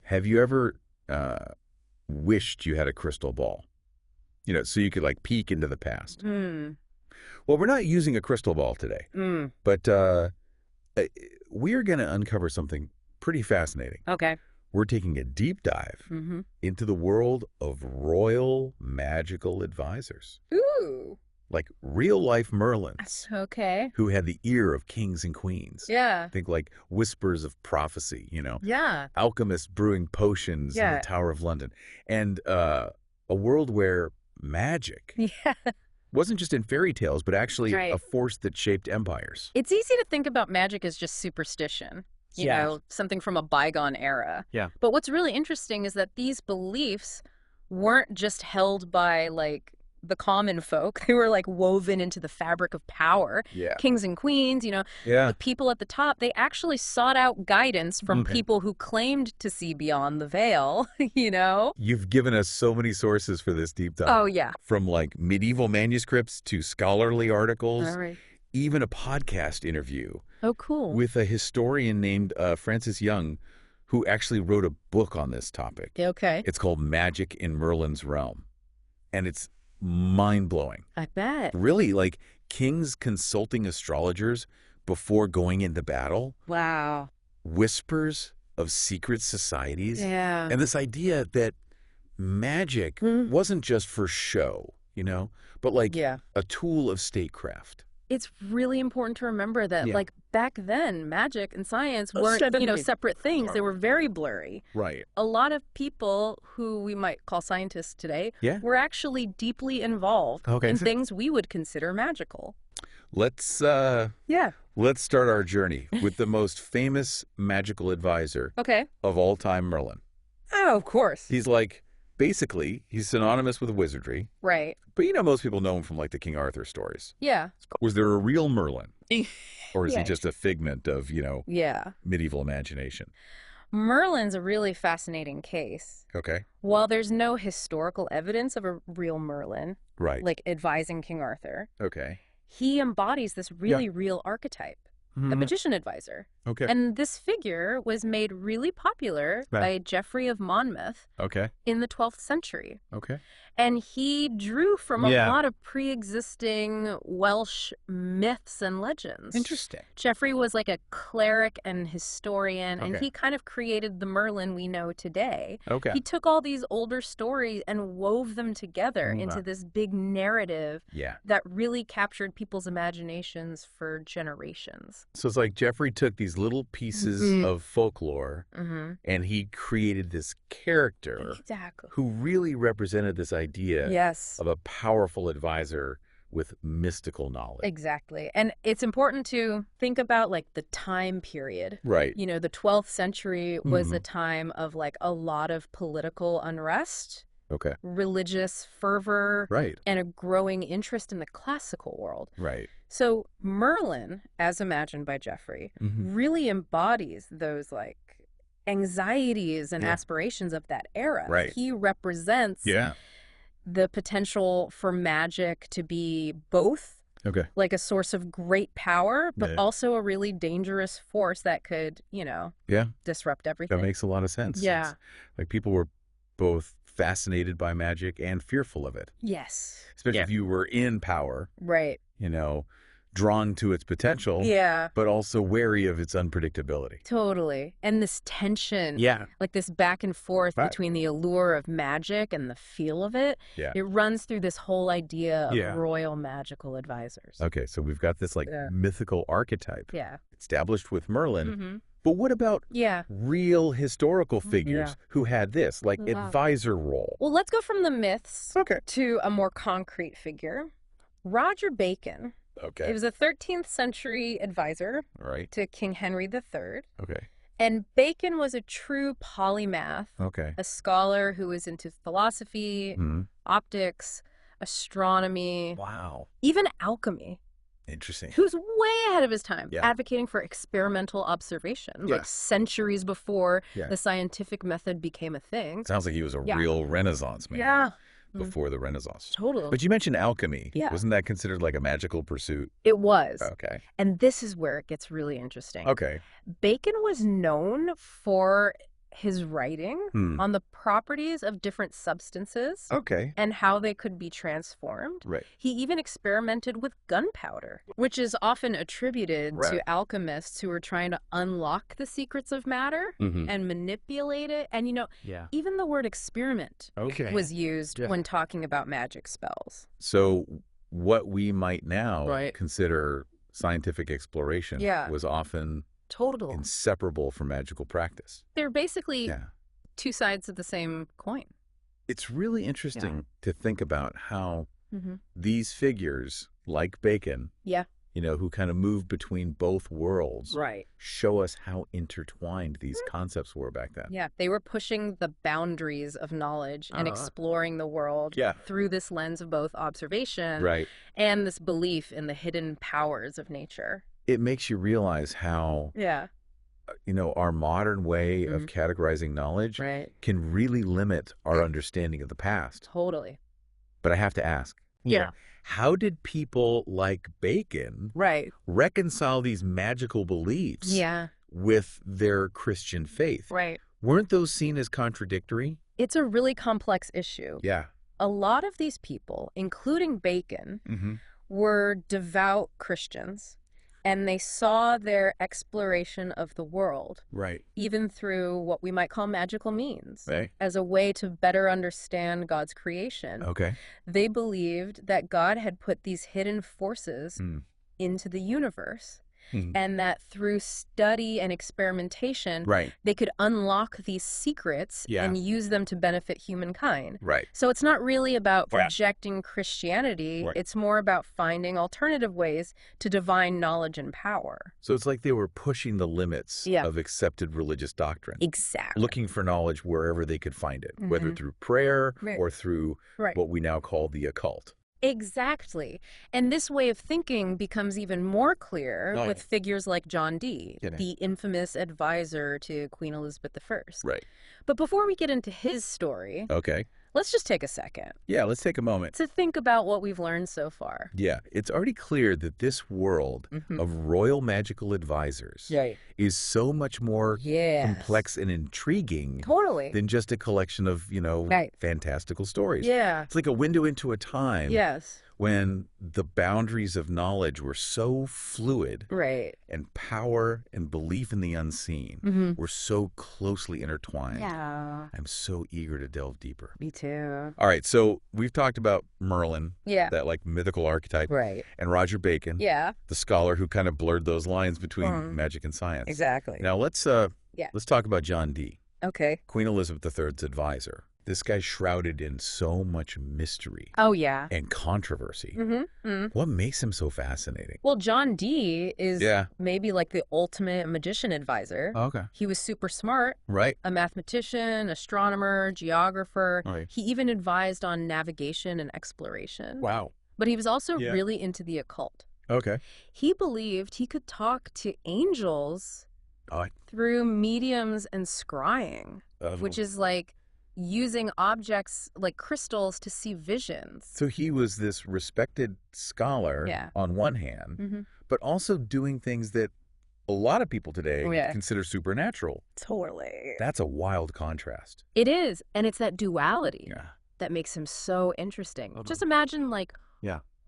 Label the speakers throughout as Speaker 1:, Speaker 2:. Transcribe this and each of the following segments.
Speaker 1: Have you ever wished you had a crystal ball? So you could like peek into the past.
Speaker 2: Mm.
Speaker 1: Well, we're not using a crystal ball today,
Speaker 2: Mm.
Speaker 1: but we're going to uncover something pretty fascinating.
Speaker 2: Okay.
Speaker 1: We're taking a deep dive into the world of royal magical advisors.
Speaker 2: Ooh.
Speaker 1: Like real-life Merlins.
Speaker 2: Okay.
Speaker 1: Who had the ear of kings and queens.
Speaker 2: Yeah.
Speaker 1: Think like whispers of prophecy,
Speaker 2: Yeah.
Speaker 1: Alchemists brewing potions in the Tower of London. And a world where magic wasn't just in fairy tales, but actually a force that shaped empires.
Speaker 2: It's easy to think about magic as just superstition. You know, something from a bygone era.
Speaker 1: Yeah.
Speaker 2: But what's really interesting is that these beliefs weren't just held by, like, the common folk. They were, like, woven into the fabric of power.
Speaker 1: Yeah.
Speaker 2: Kings and queens, the people at the top, they actually sought out guidance from people who claimed to see beyond the veil,
Speaker 1: You've given us so many sources for this deep dive.
Speaker 2: Oh, yeah.
Speaker 1: From, like, medieval manuscripts to scholarly articles.
Speaker 2: All right.
Speaker 1: Even a podcast interview.
Speaker 2: Oh, cool.
Speaker 1: With a historian named Francis Young, who actually wrote a book on this topic.
Speaker 2: Okay.
Speaker 1: It's called Magic in Merlin's Realm. And it's mind-blowing.
Speaker 2: I bet.
Speaker 1: Really, like kings consulting astrologers before going into battle.
Speaker 2: Wow.
Speaker 1: Whispers of secret societies.
Speaker 2: Yeah.
Speaker 1: And this idea that magic wasn't just for show, but like a tool of statecraft.
Speaker 2: It's really important to remember that, like, back then, magic and science weren't, separate things. They were very blurry.
Speaker 1: Right.
Speaker 2: A lot of people who we might call scientists today were actually deeply involved in things we would consider magical.
Speaker 1: Let's start our journey with the most famous magical advisor of all time, Merlin.
Speaker 2: Oh, of course.
Speaker 1: He's like, basically, he's synonymous with wizardry.
Speaker 2: Right.
Speaker 1: But most people know him from like the King Arthur stories.
Speaker 2: Yeah.
Speaker 1: Was there a real Merlin? Or is he just a figment of, medieval imagination?
Speaker 2: Merlin's a really fascinating case.
Speaker 1: Okay.
Speaker 2: While there's no historical evidence of a real Merlin, like advising King Arthur, he embodies this really real archetype. A magician advisor.
Speaker 1: Okay.
Speaker 2: And this figure was made really popular by Geoffrey of Monmouth in the 12th century.
Speaker 1: Okay.
Speaker 2: And he drew from a lot of pre-existing Welsh myths and legends.
Speaker 1: Interesting.
Speaker 2: Geoffrey was like a cleric and historian, and he kind of created the Merlin we know today.
Speaker 1: Okay.
Speaker 2: He took all these older stories and wove them together into this big narrative that really captured people's imaginations for generations.
Speaker 1: So it's like Geoffrey took these little pieces of folklore and he created this character who really represented this idea of a powerful advisor with mystical knowledge.
Speaker 2: Exactly. And it's important to think about like the time period.
Speaker 1: Right.
Speaker 2: The 12th century was a time of like a lot of political unrest.
Speaker 1: Okay.
Speaker 2: Religious fervor.
Speaker 1: Right.
Speaker 2: And a growing interest in the classical world.
Speaker 1: Right.
Speaker 2: So Merlin, as imagined by Geoffrey, really embodies those like anxieties and aspirations of that era.
Speaker 1: Right.
Speaker 2: He represents the potential for magic to be both like a source of great power, but also a really dangerous force that could, disrupt everything.
Speaker 1: That makes a lot of sense.
Speaker 2: Yeah.
Speaker 1: It's like people were both fascinated by magic and fearful of it.
Speaker 2: Yes.
Speaker 1: Especially if you were in power.
Speaker 2: Right.
Speaker 1: Drawn to its potential.
Speaker 2: Yeah.
Speaker 1: But also wary of its unpredictability.
Speaker 2: Totally. And this tension.
Speaker 1: Yeah.
Speaker 2: Like this back and forth between the allure of magic and the feel of it.
Speaker 1: Yeah.
Speaker 2: It runs through this whole idea of royal magical advisors.
Speaker 1: Okay, so we've got this like mythical archetype established with Merlin. But what about real historical figures who had this, like advisor role?
Speaker 2: Well, let's go from the myths to a more concrete figure. Roger Bacon.
Speaker 1: Okay.
Speaker 2: He was a 13th century advisor to King Henry III.
Speaker 1: Okay.
Speaker 2: And Bacon was a true polymath.
Speaker 1: Okay.
Speaker 2: A scholar who was into philosophy, optics, astronomy.
Speaker 1: Wow.
Speaker 2: Even alchemy.
Speaker 1: Interesting.
Speaker 2: Who's way ahead of his time, advocating for experimental observation, like centuries before the scientific method became a thing.
Speaker 1: Sounds like he was a real Renaissance man.
Speaker 2: Yeah.
Speaker 1: Before the Renaissance.
Speaker 2: Totally.
Speaker 1: But you mentioned alchemy.
Speaker 2: Yeah.
Speaker 1: Wasn't that considered like a magical pursuit?
Speaker 2: It was.
Speaker 1: Okay.
Speaker 2: And this is where it gets really interesting.
Speaker 1: Okay.
Speaker 2: Bacon was known for his writing on the properties of different substances and how they could be transformed.
Speaker 1: Right.
Speaker 2: He even experimented with gunpowder, which is often attributed to alchemists who were trying to unlock the secrets of matter and manipulate it. And, even the word experiment was used when talking about magic spells.
Speaker 1: So what we might now consider scientific exploration was often inseparable from magical practice.
Speaker 2: They're basically two sides of the same coin.
Speaker 1: It's really interesting to think about how these figures, like Bacon, who kind of moved between both worlds, show us how intertwined these concepts were back then.
Speaker 2: Yeah, they were pushing the boundaries of knowledge and exploring the world through this lens of both observation and this belief in the hidden powers of nature.
Speaker 1: It makes you realize how, our modern way of categorizing knowledge can really limit our understanding of the past.
Speaker 2: Totally.
Speaker 1: But I have to ask, how did people like Bacon reconcile these magical beliefs with their Christian faith? Weren't those seen as contradictory?
Speaker 2: It's a really complex issue.
Speaker 1: Yeah.
Speaker 2: A lot of these people, including Bacon, were devout Christians. And they saw their exploration of the world, even through what we might call magical means, as a way to better understand God's creation. They believed that God had put these hidden forces into the universe, and that through study and experimentation, they could unlock these secrets and use them to benefit humankind. So it's not really about projecting Christianity. It's more about finding alternative ways to divine knowledge and power.
Speaker 1: So it's like they were pushing the limits of accepted religious doctrine.
Speaker 2: Exactly.
Speaker 1: Looking for knowledge wherever they could find it, whether through prayer or through what we now call the occult.
Speaker 2: Exactly. And this way of thinking becomes even more clear with figures like John Dee, the infamous advisor to Queen Elizabeth I. But before we get into his story, let's just take a second.
Speaker 1: Yeah, let's take a moment
Speaker 2: to think about what we've learned so far.
Speaker 1: Yeah, it's already clear that this world of royal magical advisors is so much more complex and intriguing than just a collection of, fantastical stories. It's like a window into a time when the boundaries of knowledge were so fluid and power and belief in the unseen were so closely intertwined. I'm so eager to delve deeper.
Speaker 2: Me too.
Speaker 1: All right, so we've talked about Merlin, that like mythical archetype, and Roger Bacon, the scholar who kind of blurred those lines between magic and science.
Speaker 2: Exactly.
Speaker 1: Now let's talk about John Dee. Queen Elizabeth III's advisor. This guy's shrouded in so much mystery. And controversy. What makes him so fascinating?
Speaker 2: Well, John Dee is maybe like the ultimate magician advisor. He was super smart. A mathematician, astronomer, geographer. He even advised on navigation and exploration.
Speaker 1: Wow.
Speaker 2: But he was also really into the occult. He believed he could talk to angels through mediums and scrying, which is like using objects like crystals to see visions.
Speaker 1: So he was this respected scholar on one hand, but also doing things that a lot of people today consider supernatural.
Speaker 2: Totally.
Speaker 1: That's a wild contrast.
Speaker 2: It is. And it's that duality that makes him so interesting. Just imagine like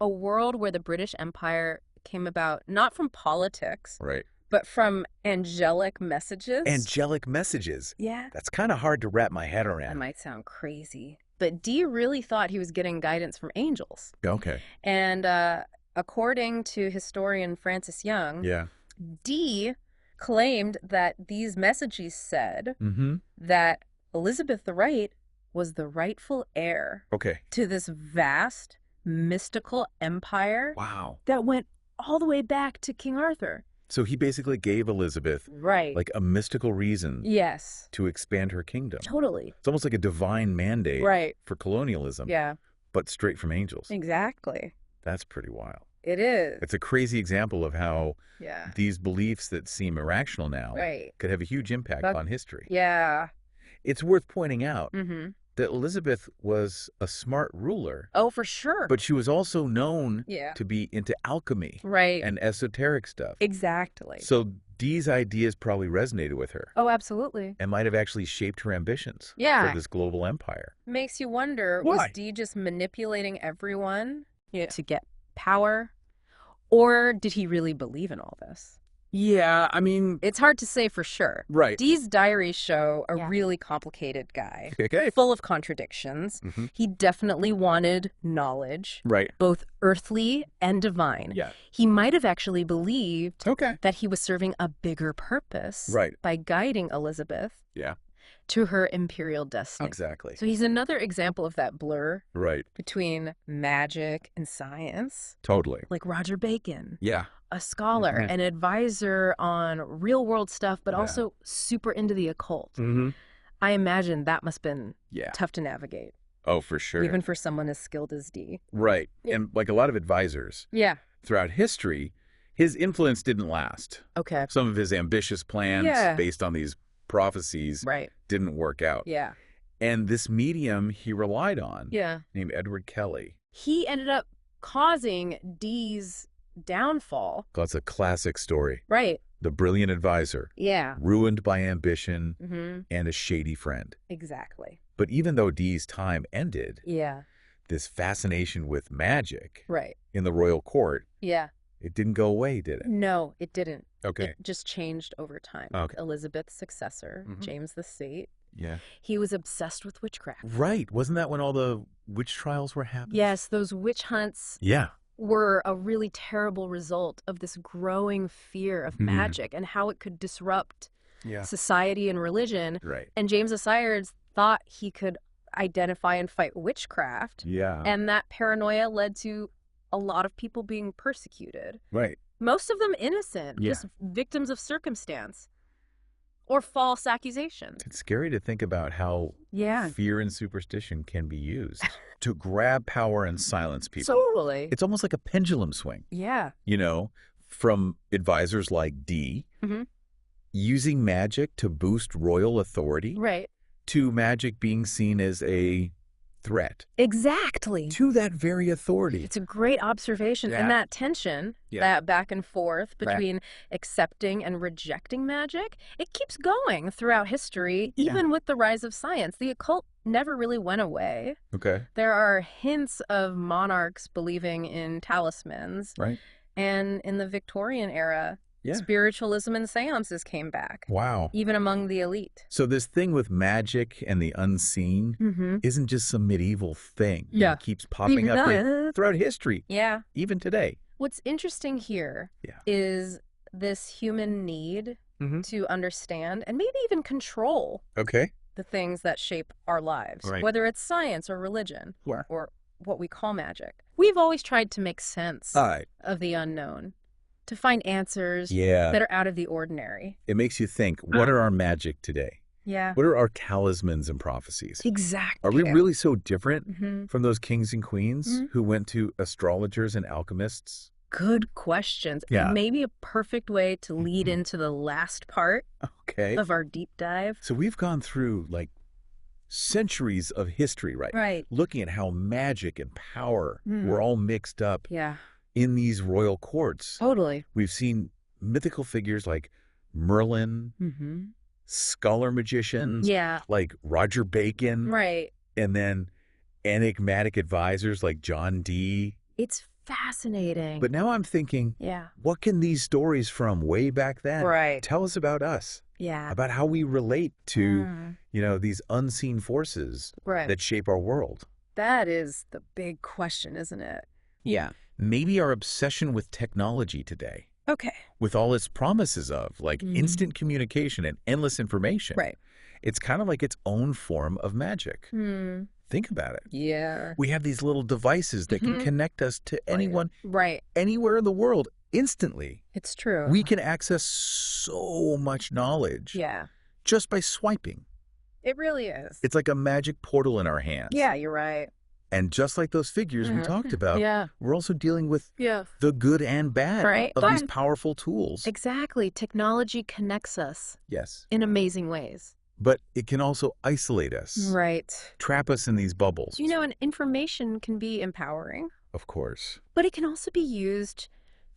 Speaker 2: a world where the British Empire came about not from politics, but from angelic messages.
Speaker 1: Angelic messages?
Speaker 2: Yeah.
Speaker 1: That's kind of hard to wrap my head around.
Speaker 2: That might sound crazy. But Dee really thought he was getting guidance from angels. And according to historian Francis Young, Dee claimed that these messages said that Elizabeth the Right was the rightful heir to this vast, mystical empire that went all the way back to King Arthur.
Speaker 1: So he basically gave Elizabeth like a mystical reason to expand her kingdom.
Speaker 2: Totally.
Speaker 1: It's almost like a divine mandate for colonialism, but straight from angels.
Speaker 2: Exactly.
Speaker 1: That's pretty wild.
Speaker 2: It is.
Speaker 1: It's a crazy example of how these beliefs that seem irrational now could have a huge impact on history. It's worth pointing out that Elizabeth was a smart ruler.
Speaker 2: Oh, for sure.
Speaker 1: But she was also known to be into alchemy and esoteric stuff.
Speaker 2: Exactly.
Speaker 1: So Dee's ideas probably resonated with her.
Speaker 2: Oh, absolutely.
Speaker 1: And might have actually shaped her ambitions for this global empire.
Speaker 2: Makes you wonder, was Dee just manipulating everyone to get power? Or did he really believe in all this?
Speaker 3: Yeah, I mean...
Speaker 2: It's hard to say for sure.
Speaker 3: Right.
Speaker 2: Dee's diaries show a really complicated guy. Full of contradictions. He definitely wanted knowledge.
Speaker 3: Right.
Speaker 2: Both earthly and divine.
Speaker 3: Yeah.
Speaker 2: He might have actually believed that he was serving a bigger purpose by guiding Elizabeth to her imperial destiny.
Speaker 1: Exactly.
Speaker 2: So he's another example of that blur
Speaker 1: between
Speaker 2: magic and science.
Speaker 1: Totally.
Speaker 2: Like Roger Bacon.
Speaker 3: Yeah.
Speaker 2: A scholar, an advisor on real world stuff, but also super into the occult. I imagine that must have been tough to navigate.
Speaker 1: Oh, for sure.
Speaker 2: Even for someone as skilled as Dee.
Speaker 1: Right. And like a lot of advisors throughout history, his influence didn't last.
Speaker 2: Okay.
Speaker 1: Some of his ambitious plans based on these prophecies didn't work out.
Speaker 2: Yeah.
Speaker 1: And this medium he relied on, named Edward Kelly.
Speaker 2: He ended up causing Dee's downfall.
Speaker 1: That's a classic story.
Speaker 2: Right.
Speaker 1: The brilliant advisor.
Speaker 2: Yeah.
Speaker 1: Ruined by ambition and a shady friend.
Speaker 2: Exactly.
Speaker 1: But even though Dee's time ended,
Speaker 3: this fascination with magic
Speaker 1: in the royal court,
Speaker 3: it didn't go away, did it?
Speaker 2: No, it didn't.
Speaker 3: Okay.
Speaker 2: It just changed over time.
Speaker 3: Okay.
Speaker 2: Elizabeth's successor, James VIII,
Speaker 3: yeah,
Speaker 2: he was obsessed with witchcraft.
Speaker 3: Right. Wasn't that when all the witch trials were happening?
Speaker 2: Yes, those witch hunts were a really terrible result of this growing fear of magic and how it could disrupt society and religion.
Speaker 3: Right.
Speaker 2: And James VIII thought he could identify and fight witchcraft.
Speaker 3: Yeah.
Speaker 2: And that paranoia led to a lot of people being persecuted.
Speaker 3: Right.
Speaker 2: Most of them innocent, just victims of circumstance or false accusations.
Speaker 3: It's scary to think about how fear and superstition can be used to grab power and silence people.
Speaker 2: Totally.
Speaker 3: It's almost like a pendulum swing.
Speaker 2: Yeah.
Speaker 3: You know, from advisors like Dee, using magic to boost royal authority, to magic being seen as a threat.
Speaker 2: Exactly.
Speaker 3: To that very authority.
Speaker 2: It's a great observation. And that tension, that back and forth between accepting and rejecting magic, it keeps going throughout history, even with the rise of science. The occult never really went away.
Speaker 3: Okay.
Speaker 2: There are hints of monarchs believing in talismans.
Speaker 3: Right.
Speaker 2: And in the Victorian era, spiritualism and seances came back.
Speaker 3: Wow.
Speaker 2: Even among the elite.
Speaker 3: So this thing with magic and the unseen isn't just some medieval thing. It keeps popping up throughout history.
Speaker 2: Yeah.
Speaker 3: Even today.
Speaker 2: What's interesting here is this human need to understand and maybe even control the things that shape our lives, whether it's science or religion or what we call magic. We've always tried to make sense of the unknown, to find answers that are out of the ordinary.
Speaker 3: It makes you think, what are our magic today?
Speaker 2: Yeah.
Speaker 3: What are our talismans and prophecies?
Speaker 2: Exactly.
Speaker 3: Are we really so different from those kings and queens who went to astrologers and alchemists?
Speaker 2: Good questions.
Speaker 3: Yeah.
Speaker 2: Maybe a perfect way to lead into the last part of our deep dive.
Speaker 3: So we've gone through like centuries of history, right? Looking at how magic and power were all mixed up in these royal courts.
Speaker 2: Totally.
Speaker 3: We've seen mythical figures like Merlin, scholar magicians, like Roger Bacon, and then enigmatic advisors like John Dee.
Speaker 2: It's fascinating.
Speaker 3: But now I'm thinking, what can these stories from way back then tell us about us?
Speaker 2: Yeah.
Speaker 3: About how we relate to, you know, these unseen forces that shape our world.
Speaker 2: That is the big question, isn't it?
Speaker 3: Yeah. Maybe our obsession with technology today.
Speaker 2: Okay.
Speaker 3: With all its promises of like instant communication and endless information.
Speaker 2: Right.
Speaker 3: It's kind of like its own form of magic. Think about it.
Speaker 2: Yeah.
Speaker 3: We have these little devices that can connect us to anyone anywhere in the world instantly.
Speaker 2: It's true.
Speaker 3: We can access so much knowledge just by swiping.
Speaker 2: It really is.
Speaker 3: It's like a magic portal in our hands.
Speaker 2: Yeah, you're right.
Speaker 3: And just like those figures we talked about, we're also dealing with the good and bad of these powerful tools.
Speaker 2: Exactly. Technology connects us.
Speaker 3: Yes.
Speaker 2: In amazing ways.
Speaker 3: But it can also isolate us.
Speaker 2: Right.
Speaker 3: Trap us in these bubbles.
Speaker 2: You know, and information can be empowering.
Speaker 3: Of course.
Speaker 2: But it can also be used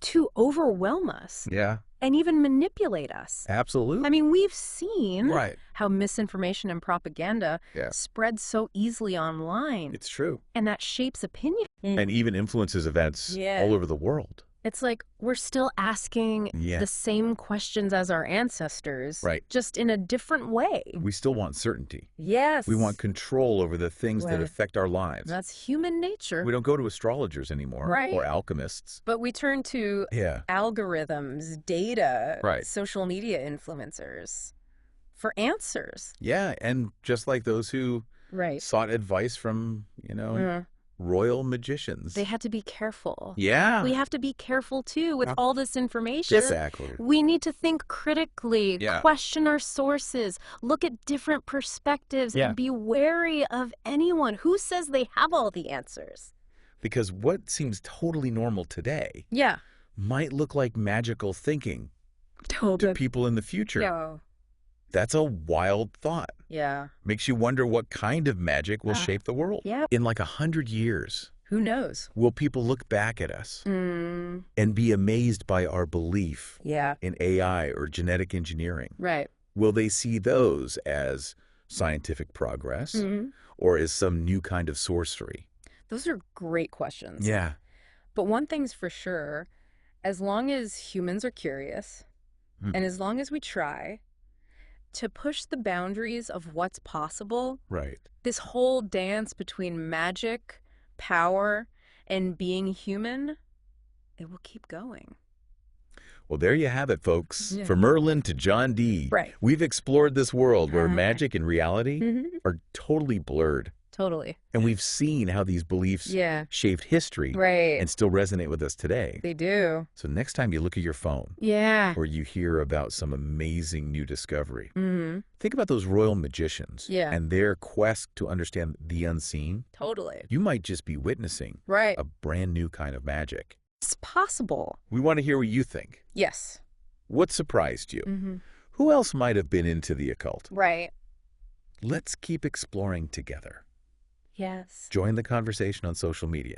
Speaker 2: to overwhelm us.
Speaker 3: Yeah.
Speaker 2: And even manipulate us.
Speaker 3: Absolutely.
Speaker 2: I mean, we've seen how misinformation and propaganda spread so easily online.
Speaker 3: It's true.
Speaker 2: And that shapes opinion.
Speaker 3: And even influences events all over the world.
Speaker 2: It's like we're still asking the same questions as our ancestors, just in a different way.
Speaker 3: We still want certainty.
Speaker 2: Yes.
Speaker 3: We want control over the things that affect our lives.
Speaker 2: That's human nature.
Speaker 3: We don't go to astrologers anymore or alchemists.
Speaker 2: But we turn to algorithms, data, social media influencers for answers.
Speaker 3: Yeah, and just like those who sought advice from, royal magicians.
Speaker 2: They had to be careful.
Speaker 3: Yeah.
Speaker 2: We have to be careful, too, with all this information.
Speaker 3: Exactly.
Speaker 2: We need to think critically, question our sources, look at different perspectives, and be wary of anyone who says they have all the answers.
Speaker 3: Because what seems totally normal today might look like magical thinking to people in the future. That's a wild thought.
Speaker 2: Yeah.
Speaker 3: Makes you wonder what kind of magic will shape the world. In like 100 years.
Speaker 2: Who knows?
Speaker 3: Will people look back at us and be amazed by our belief in AI or genetic engineering?
Speaker 2: Right.
Speaker 3: Will they see those as scientific progress or as some new kind of sorcery?
Speaker 2: Those are great questions.
Speaker 3: Yeah.
Speaker 2: But one thing's for sure, as long as humans are curious and as long as we try to push the boundaries of what's possible, this whole dance between magic, power, and being human, it will keep going.
Speaker 3: Well, there you have it, folks. From Merlin to John Dee. We've explored this world where magic and reality are totally blurred.
Speaker 2: Totally.
Speaker 3: And we've seen how these beliefs shaped history and still resonate with us today.
Speaker 2: They do.
Speaker 3: So next time you look at your phone or you hear about some amazing new discovery, think about those royal magicians and their quest to understand the unseen.
Speaker 2: Totally.
Speaker 3: You might just be witnessing a brand new kind of magic.
Speaker 2: It's possible.
Speaker 3: We want to hear what you think.
Speaker 2: Yes.
Speaker 3: What surprised you? Who else might have been into the occult?
Speaker 2: Right.
Speaker 3: Let's keep exploring together.
Speaker 2: Yes.
Speaker 3: Join the conversation on social media.